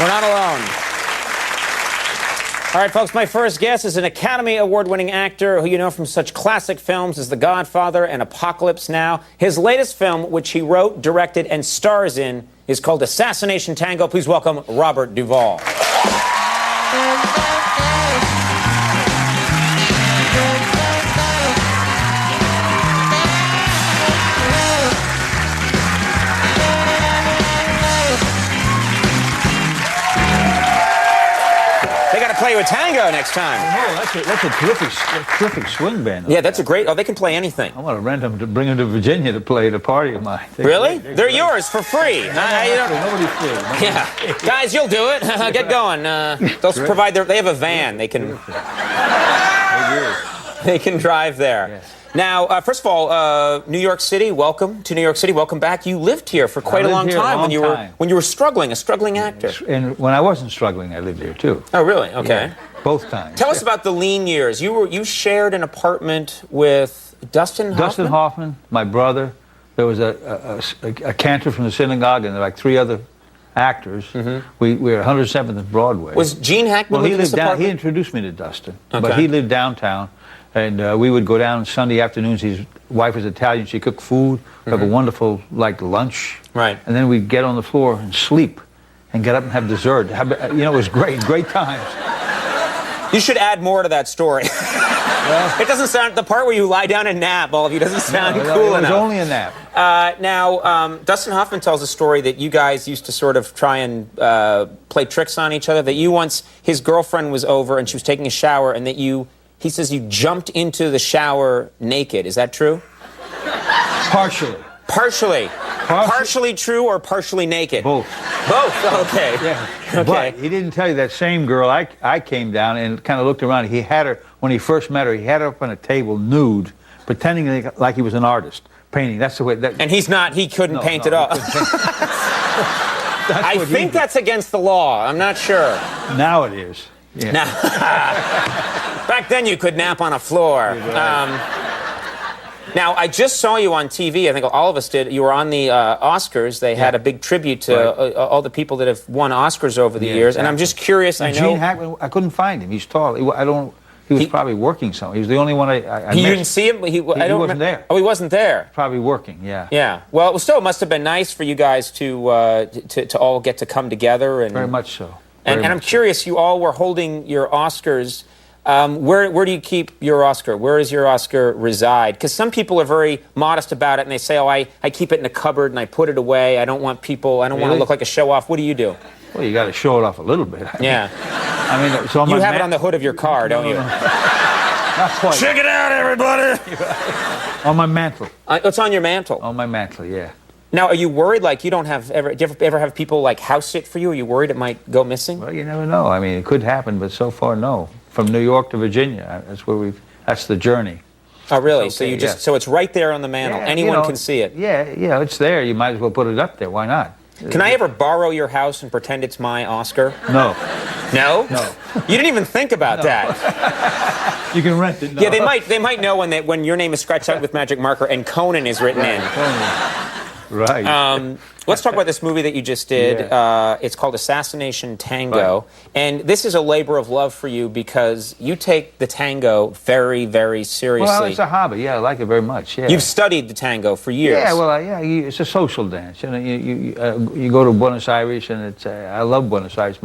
We're not alone. All right, folks, my first guest is an Academy Award-winning actor who you know from such classic films as The Godfather and Apocalypse Now. His latest film, which he wrote, directed, and stars in, is called Assassination Tango. Please welcome Robert Duvall. Play you a tango next time. Oh, that's a terrific swing band. Yeah, that's a great. Oh, they can play anything. I want to rent them to bring them to Virginia to play at a party of mine. Really? They're yours for free. Nobody's free. Yeah, guys, you'll do it. Get going. They'll provide their. They have a van. They can. They can drive there. Yes. Now, first of all, New York City. Welcome to New York City. Welcome back. You lived here for quite a long time when you were struggling, a struggling actor. And when I wasn't struggling, I lived here too. Oh, really? Okay. Yeah, both times. Tell us about the lean years. You shared an apartment with Dustin Hoffman? Dustin Hoffman, my brother. There was a cantor from the synagogue and like 3 other actors. Mm-hmm. We were at 107th and Broadway. Was Gene Hackman he lived in this apartment? He introduced me to Dustin, okay. But he lived downtown. And we would go down Sunday afternoons. His wife was Italian. She cooked food. Mm-hmm. Have a wonderful, lunch. Right. And then we'd get on the floor and sleep and get up and have dessert. It was great times. You should add more to that story. Well, it doesn't sound, the part where you lie down and nap, all of you, doesn't sound cool enough. It was only a nap. Now, Dustin Hoffman tells a story that you guys used to sort of try and play tricks on each other, that you once, his girlfriend was over and she was taking a shower, and that he says you jumped into the shower naked. Is that true? Partially. Partially true or partially naked? Both. Both? Okay. Yeah. Okay. But he didn't tell you that same girl. I came down and kind of looked around. He had her, when he first met her, he had her up on a table nude, pretending like he was an artist, painting. That's the way. And he's not, he couldn't paint at all. I think that's against the law. I'm not sure. Now it is. Yeah. Back then you could nap on a floor. Now, I just saw you on TV. I think all of us did. You were on the Oscars. They had a big tribute to all the people that have won Oscars over the years. Exactly. And I'm just curious. I know Gene Hackman, I couldn't find him. He's tall. He was probably working somewhere. He was the only one I missed. You didn't see him? He wasn't there. Oh, he wasn't there. Probably working. Yeah. Yeah. Well, it must have been nice for you guys to all get to come together. And very much so. And I'm curious, you all were holding your Oscars. Where do you keep your Oscar? Where does your Oscar reside? Because some people are very modest about it, and they say, oh, I keep it in a cupboard, and I put it away. I don't want to look like a show-off. What do you do? Well, you got to show it off a little bit. Yeah. So you have it on the hood of your car, don't you? Not quite. Check it out, everybody! On my mantle. It's on your mantle? On my mantle, yeah. Now, are you worried, do you ever have people, house it for you? Are you worried it might go missing? Well, you never know. It could happen, but so far, no. From New York to Virginia, that's the journey. Oh, really? Okay, so it's right there on the mantle. Yeah, anyone can see it. Yeah, it's there. You might as well put it up there. Why not? Can I ever borrow your house and pretend it's my Oscar? No. No? No. You didn't even think about that. You can rent it. No. Yeah, they might know when your name is scratched out with magic marker and Conan is written in. Conan. Right. Let's talk about this movie that you just did. Yeah. It's called Assassination Tango. Right. And this is a labor of love for you because you take the tango very, very seriously. Well, it's a hobby. Yeah, I like it very much. Yeah. You've studied the tango for years. Yeah, well, it's a social dance. You go to Buenos Aires, and I love Buenos Aires.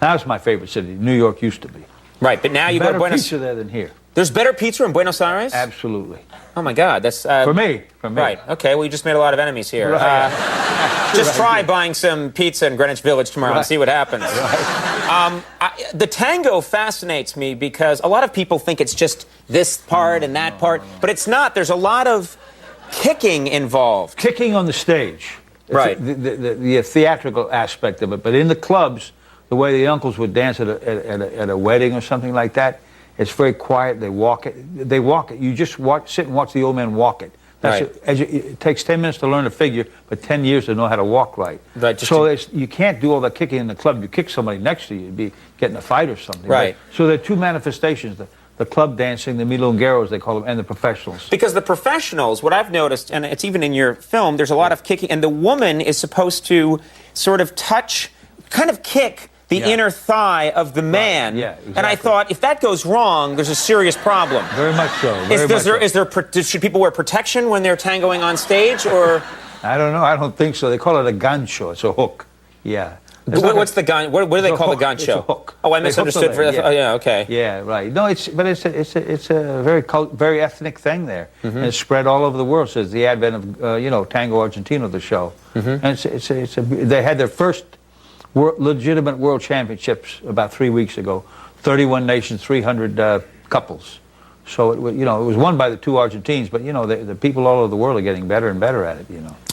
Now it's my favorite city. New York used to be. Right, but now you go to Buenos Aires. Better pizza there than here. There's better pizza in Buenos Aires? Absolutely. Oh, my God. That's For me. Right. Okay, well, you just made a lot of enemies here. Right. Just try buying some pizza in Greenwich Village tomorrow and see what happens. Right. The tango fascinates me because a lot of people think it's just this part and that part, but it's not. There's a lot of kicking involved. Kicking on the stage. Right. The theatrical aspect of it. But in the clubs, the way the uncles would dance at a wedding or something like that, it's very quiet. They walk it. You just sit and watch the old man walk it. It takes 10 minutes to learn a figure, but 10 years to know how to walk right. You can't do all that kicking in the club. You kick somebody next to you, you'd be getting a fight or something. Right. So there are two manifestations: the club dancing, the milongueros they call them, and the professionals. Because the professionals, what I've noticed, and it's even in your film, there's a lot of kicking, and the woman is supposed to sort of touch, kind of kick the inner thigh of the man. Yeah, exactly. And I thought, if that goes wrong, there's a serious problem. Very much so. Should people wear protection when they're tangoing on stage, or? I don't know. I don't think so. They call it a gancho. It's a hook. Yeah. What's the gun? What do they call the gancho? It's a hook. Oh, I misunderstood. Oh, yeah, okay. Yeah, right. No, it's a very ethnic thing there, and it's spread all over the world since the advent of Tango Argentino, the show. And they had their first legitimate world championships about 3 weeks ago. 31 nations, 300 couples. So it was won by the two Argentines, but the people all over the world are getting better and better at it.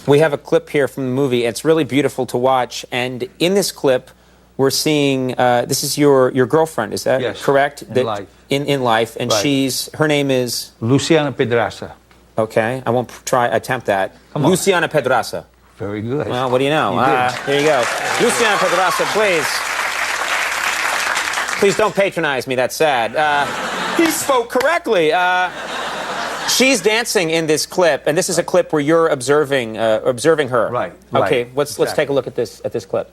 We have a clip here from the movie. It's really beautiful to watch, and in this clip, we're seeing this is your girlfriend. Is that correct? In life. In life, and right. her name is Luciana Pedraza. Okay, I won't attempt that. Come on. Luciana Pedraza. Very good. Well, what do you know? Here you go. Luciana Pedraza, please. Please don't patronize me. That's sad. He spoke correctly. She's dancing in this clip, and this is a clip where you're observing her. Right. Okay. Right. Let's take a look at this clip.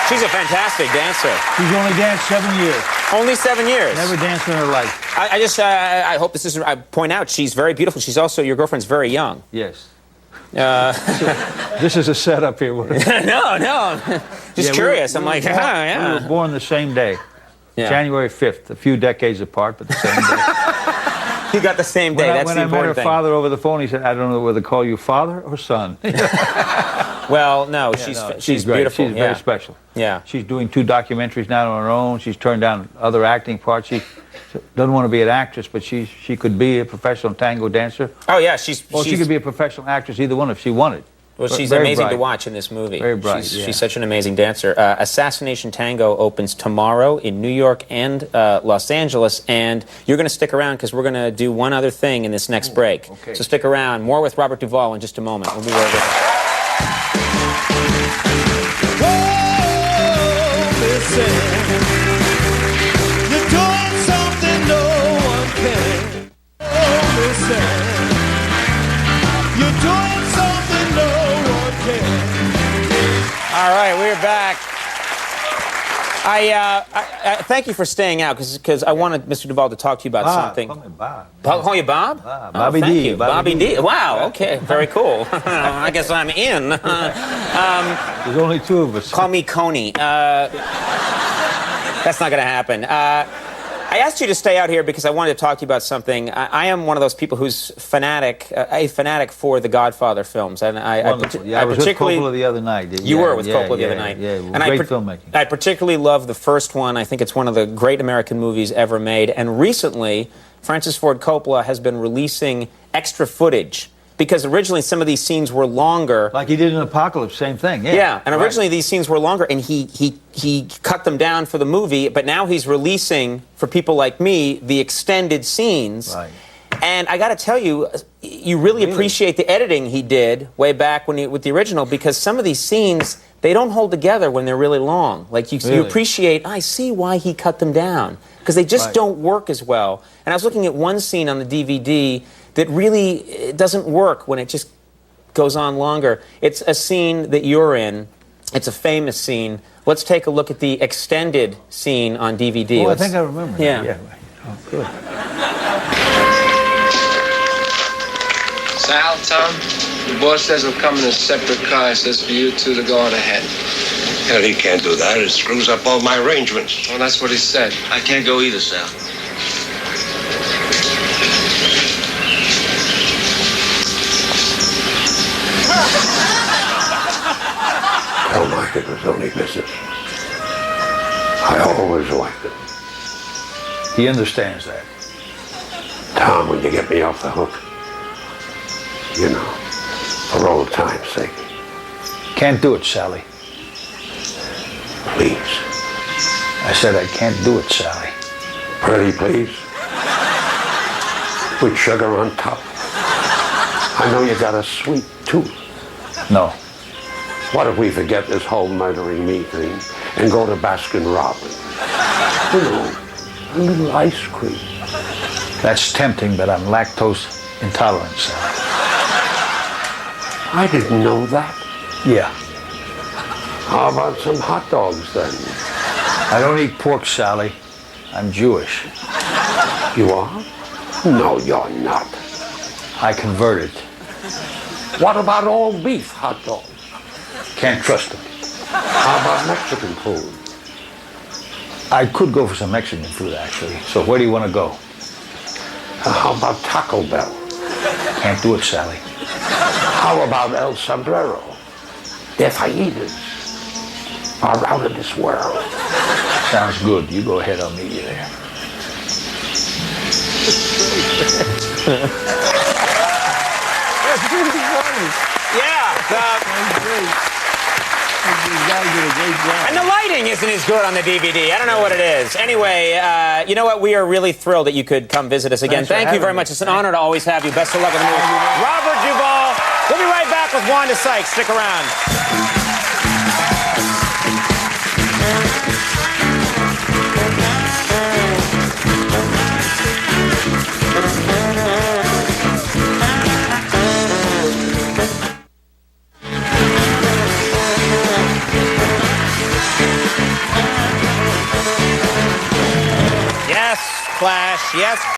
She's a fantastic dancer. She's only danced 7 years. Only 7 years. Never danced in her life. I hope this is. I point out she's very beautiful. She's also, your girlfriend's very young. Yes. This is a setup here. No. Just curious. I'm like, yeah. We were born the same day. Yeah. January 5th, a few decades apart, but the same day. You got the same day. That's the important thing. When I met her father over the phone, he said, I don't know whether to call you father or son. Well, no, she's beautiful. She's very special. Yeah. She's doing 2 documentaries now on her own. She's turned down other acting parts. She doesn't want to be an actress, but she could be a professional tango dancer. Oh, yeah. She could be a professional actress, either one, if she wanted. Well, she's amazing to watch in this movie. Very bright, She's such an amazing dancer. Assassination Tango opens tomorrow in New York and Los Angeles, and you're going to stick around because we're going to do one other thing in this next break. Okay. So stick around. More with Robert Duvall in just a moment. We'll be right back. You're doing something no one can. You're doing something no one can. All right, we're back. I thank you for staying out because I wanted Mr. Duvall to talk to you about something. Call me Bob. Call you Bob? Bobby thank D. you. Bobby D. Wow, okay, very cool. I guess I'm in. There's only 2 of us. Call me Coney. That's not going to happen. I asked you to stay out here because I wanted to talk to you about something. I am one of those people who's a fanatic for the Godfather films, and I was with Coppola the other night. You were with Coppola the other night. Yeah, and great filmmaking. I particularly love the first one. I think it's one of the great American movies ever made. And recently, Francis Ford Coppola has been releasing extra footage. Because originally some of these scenes were longer. Like he did in Apocalypse, same thing. Yeah, and originally these scenes were longer, and he cut them down for the movie, but now he's releasing, for people like me, the extended scenes. Right. And I got to tell you, you really appreciate the editing he did way back with the original, because some of these scenes, they don't hold together when they're really long. Like you appreciate, I see why he cut them down, because they just don't work as well. And I was looking at one scene on the DVD that really doesn't work when it just goes on longer. It's a scene that you're in. It's a famous scene. Let's take a look at the extended scene on DVD. Oh, I think I remember. Yeah. Oh, good. Sal, Tom, the boss says he'll come in a separate car. Says for you two to go on ahead. Hell, he can't do that. It screws up all my arrangements. Well, that's what he said. I can't go either, Sal. Hell, my it was only business. I always liked him. He understands that. Tom, when you get me off the hook, you know, for old time's sake, Can't do it, Sally. please. I said I can't do it, Sally. Pretty please. With sugar on top. I know you got a sweet tooth. No. What if we forget this whole murdering me thing and go to Baskin Robbins? You know, a little ice cream. That's tempting, but I'm lactose intolerant, Sally. I didn't know that. Yeah. How about some hot dogs then? I don't eat pork, Sally. I'm Jewish. You are? No, you're not. I converted. What about all beef hot dogs? Can't trust them. How about Mexican food? I could go for some Mexican food, actually. So where do you want to go? How about Taco Bell? Can't do it, Sally. How about El Sombrero? Their fajitas are out of this world. Sounds good. You go ahead, I'll meet you there. And the lighting isn't as good on the DVD. I don't know what it is. Anyway, you know what? We are really thrilled that you could come visit us again. Thank you very much. It's an honor to always have you. Best of luck in the movie. Robert Duvall. We'll be right back with Wanda Sykes. Stick around. Yes, Flash. Yes.